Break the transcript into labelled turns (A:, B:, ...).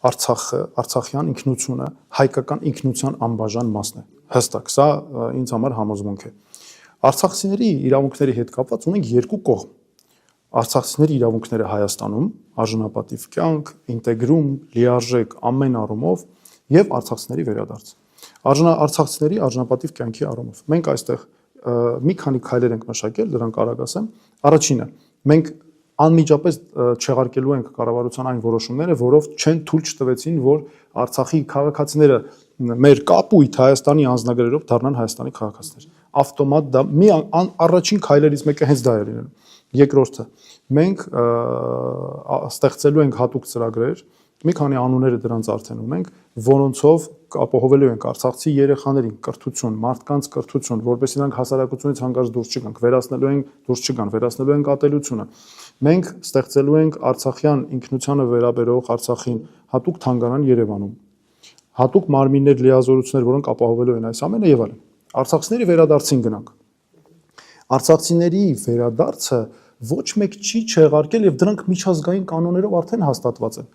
A: Արցախը, արցախյան ինքնությունը հայկական ինքնության անբաժան մասն է։ Հստակ, սա ինձ համար համոզմունք է։ Արցախցիների իրավունքների հետ կապված ունենք երկու կողմ։ Արցախցիների իրավունքները Հայաստանում, արժանապատիվ կյանք, ինտեգրում, լիարժեք ամեն առումով եւ արցախցիների վերադարձ։ Արցախցիների արժանապատիվ կյանքի առումով։ Մենք այստեղ մի քանի քայլեր ենք մշակել, դրանք արագ ասեմ։ Առաջինը, մենք անմիջապես չեղարկելու ենք կառավարության այն որոշումները, որով չեն թույլ չտվեցին, որ Արցախի քաղաքացիները մեր կապույտ Հայաստանի անձնագրերով դառնան Հայաստանի քաղաքացիներ։ Ավտոմատ դա մի առաջին քայլերից մեկը հենց դա է լինելու։ Երկրորդը, մենք ստեղծելու ենք հատուկ ծրագրեր, մի քանի անունները դրանց արդեն ունենք, որոնցով ապահովելու ենք արցախցի երեխաներին կրթություն, մարդկանց կրթություն, որովհետեւ նրանք հասարակությունից հանկարծ դուրս չգան, վերացնելու ենք ատելությունը։ Մենք ստեղծելու ենք արցախյան ինքնությանը վերաբերող Արցախին հատուկ թանգարան Երևանում, հատուկ մարմիններ, լիազորություններ, որոնք ապահովելու են այս ամենը եւ այլն։ Արցախցիների վերադարձին գնանք։ Արցախցիների վերադարձը ոչ մեկ չի չեղարկել եւ դրանք միջազգային կանոններով արդեն հաստատված են։